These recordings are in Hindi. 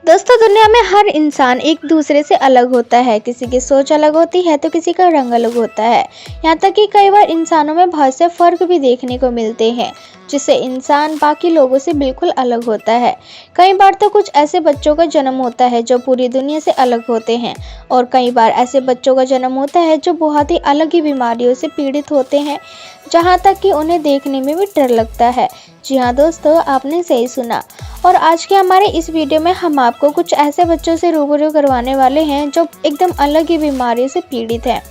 दोस्तों, दुनिया में हर इंसान एक दूसरे से अलग होता है। किसी की सोच अलग होती है तो किसी का रंग अलग होता है। यहाँ तक कि कई बार इंसानों में बहुत से फर्क भी देखने को मिलते हैं, जिससे इंसान बाकी लोगों से बिल्कुल अलग होता है। कई बार तो कुछ ऐसे बच्चों का जन्म होता है जो पूरी दुनिया से अलग होते हैं, और कई बार ऐसे बच्चों का जन्म होता है जो बहुत ही अलग ही बीमारियों से पीड़ित होते हैं, जहाँ तक कि उन्हें देखने में भी डर लगता है। जी हाँ दोस्तों, आपने सही सुना। और आज के हमारे इस वीडियो में हम आपको कुछ ऐसे बच्चों से रूबरू करवाने वाले हैं जो एकदम अलग ही बीमारी से पीड़ित हैं।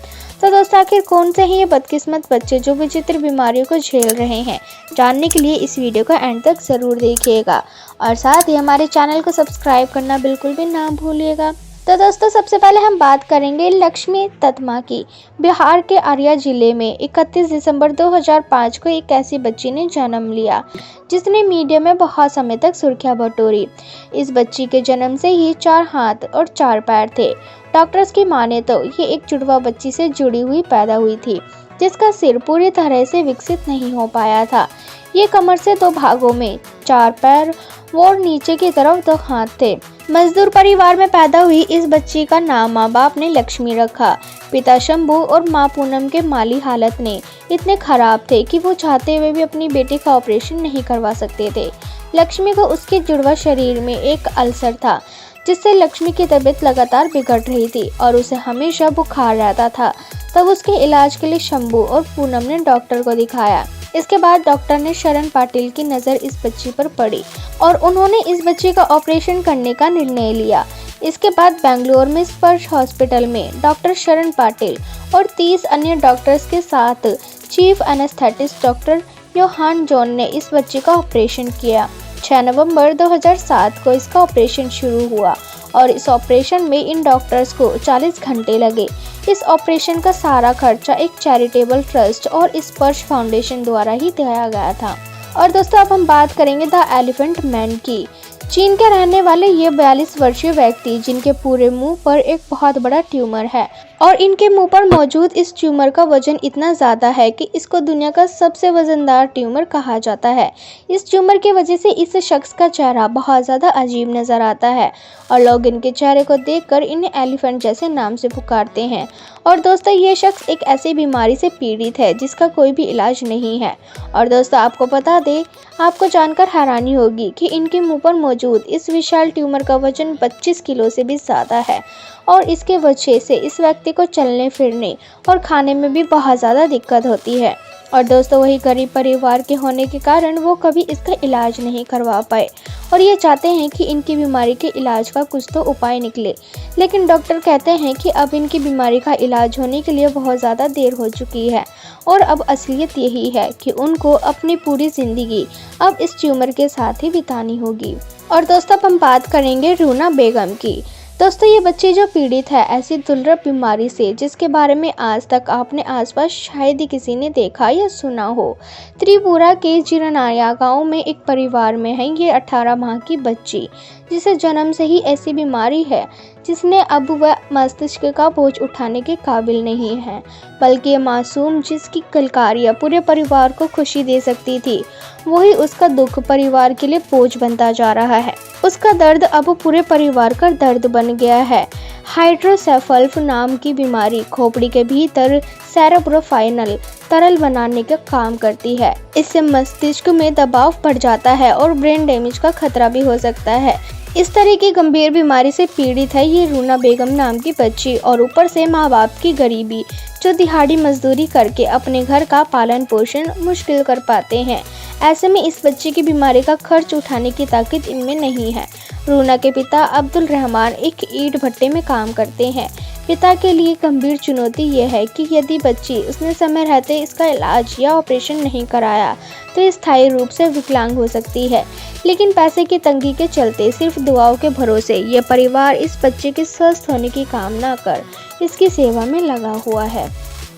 तो दोस्तों, आखिर कौन से हैं ये बदकिस्मत बच्चे जो विचित्र बीमारियों को झेल रहे हैं? जानने के लिए इस वीडियो को एंड तक ज़रूर देखिएगा, और साथ ही हमारे चैनल को सब्सक्राइब करना बिल्कुल भी ना भूलिएगा। तो दोस्तों, सबसे पहले हम बात करेंगे लक्ष्मी ततमा की। बिहार के अररिया जिले में 31 दिसंबर 2005 को एक ऐसी बच्ची ने जन्म लिया जिसने मीडिया में बहुत समय तक सुर्खियां बटोरी। इस बच्ची के जन्म से ही 4 हाथ और 4 पैर थे। डॉक्टर्स की माने तो ये एक जुड़वा बच्ची से जुड़ी हुई पैदा हुई थी, जिसका सिर पूरी तरह से विकसित नहीं हो पाया था। ये कमर से 2 भागों में 4 पैर और नीचे की तरफ 2 हाथ थे। मजदूर परिवार में पैदा हुई इस बच्ची का नाम माँ बाप ने लक्ष्मी रखा। पिता शंभू और माँ पूनम के माली हालत ने इतने खराब थे कि वो चाहते हुए भी अपनी बेटी का ऑपरेशन नहीं करवा सकते थे। लक्ष्मी को उसके जुड़वा शरीर में एक अल्सर था, जिससे लक्ष्मी की तबीयत लगातार बिगड़ रही थी और उसे हमेशा बुखार रहता था। तब उसके इलाज के लिए शंभू और पूनम ने डॉक्टर को दिखाया। इसके बाद डॉक्टर ने शरण पाटिल की नज़र इस बच्ची पर पड़ी और उन्होंने इस बच्ची का ऑपरेशन करने का निर्णय लिया। इसके बाद बेंगलुरु में स्पर्श हॉस्पिटल में डॉक्टर शरण पाटिल और 30 अन्य डॉक्टर्स के साथ chief anaesthetist doctor Yohan John ने इस बच्ची का ऑपरेशन किया। 6 नवंबर 2007 को इसका ऑपरेशन शुरू हुआ और इस ऑपरेशन में इन डॉक्टर्स को 40 घंटे लगे। इस ऑपरेशन का सारा खर्चा एक चैरिटेबल ट्रस्ट और स्पर्श फाउंडेशन द्वारा ही दिया गया था। और दोस्तों, अब हम बात करेंगे द एलिफेंट मैन की। चीन के रहने वाले ये 42 वर्षीय व्यक्ति, जिनके पूरे मुंह पर एक बहुत बड़ा ट्यूमर है और इनके मुंह पर मौजूद इस ट्यूमर का वजन इतना ज़्यादा है कि इसको दुनिया का सबसे वजनदार ट्यूमर कहा जाता है। इस ट्यूमर की वजह से इस शख्स का चेहरा बहुत ज़्यादा अजीब नज़र आता है और लोग इनके चेहरे को देखकर इन्हें एलिफेंट जैसे नाम से पुकारते हैं। और दोस्तों, ये शख्स एक ऐसी बीमारी से पीड़ित है जिसका कोई भी इलाज नहीं है। और दोस्तों, आपको बता दें, आपको जानकर हैरानी होगी कि इनके मुंह पर मौजूद इस विशाल ट्यूमर का वजन 25 किलो से भी ज़्यादा है और इसके वजह से इस व्यक्ति को चलने फिरने और खाने में भी बहुत ज़्यादा दिक्कत होती है। और दोस्तों, वही गरीब परिवार के होने के कारण वो कभी इसका इलाज नहीं करवा पाए और ये चाहते हैं कि इनकी बीमारी के इलाज का कुछ तो उपाय निकले। लेकिन डॉक्टर कहते हैं कि अब इनकी बीमारी का इलाज होने के लिए बहुत ज़्यादा देर हो चुकी है और अब असलियत यही है कि उनको अपनी पूरी ज़िंदगी अब इस ट्यूमर के साथ ही बितानी होगी। और दोस्तों, अब हम बात करेंगे रूना बेगम की। दोस्तों, ये बच्ची जो पीड़ित है ऐसी दुर्लभ बीमारी से जिसके बारे में आज तक आपने आसपास शायद ही किसी ने देखा या सुना हो। त्रिपुरा के जिरनाया गांव में एक परिवार में है ये 18 माह की बच्ची, जिसे जन्म से ही ऐसी बीमारी है जिसने अब वह मस्तिष्क का बोझ उठाने के काबिल नहीं है, बल्कि ये मासूम जिसकी किलकारियाँ पूरे परिवार को खुशी दे सकती थी, वही उसका दुख परिवार के लिए बोझ बनता जा रहा है। उसका दर्द अब पूरे परिवार का दर्द बन गया है। हाइड्रोसेफल्स नाम की बीमारी खोपड़ी के भीतर सेरेब्रोस्पाइनल तरल बनाने का काम करती है। इससे मस्तिष्क में दबाव बढ़ जाता है और ब्रेन डैमेज का खतरा भी हो सकता है। इस तरह की गंभीर बीमारी से पीड़ित है ये रूना बेगम नाम की बच्ची, और ऊपर से माँ बाप की गरीबी, जो दिहाड़ी मजदूरी करके अपने घर का पालन पोषण मुश्किल कर पाते हैं। ऐसे में इस बच्ची की बीमारी का खर्च उठाने की ताकत इनमें नहीं है। रूना के पिता अब्दुल रहमान एक ईंट भट्टे में काम करते हैं। पिता के लिए गंभीर चुनौती यह है कि यदि बच्ची उसने समय रहते इसका इलाज या ऑपरेशन नहीं कराया तो स्थायी रूप से विकलांग हो सकती है। लेकिन पैसे की तंगी के चलते सिर्फ दुआओं के भरोसे ये परिवार इस बच्चे के स्वस्थ होने की कामना कर इसकी सेवा में लगा हुआ है।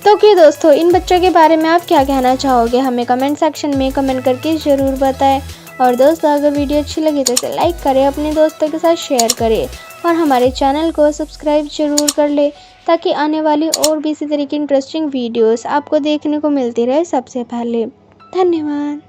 तो क्या दोस्तों, इन बच्चों के बारे में आप क्या कहना चाहोगे? हमें कमेंट सेक्शन में कमेंट करके ज़रूर बताएं। और दोस्तों, अगर वीडियो अच्छी लगी तो इसे लाइक करें, अपने दोस्तों के साथ शेयर करें और हमारे चैनल को सब्सक्राइब जरूर कर ले, ताकि आने वाली और भी इसी तरह की इंटरेस्टिंग वीडियोस आपको देखने को मिलती रहे सबसे पहले। धन्यवाद।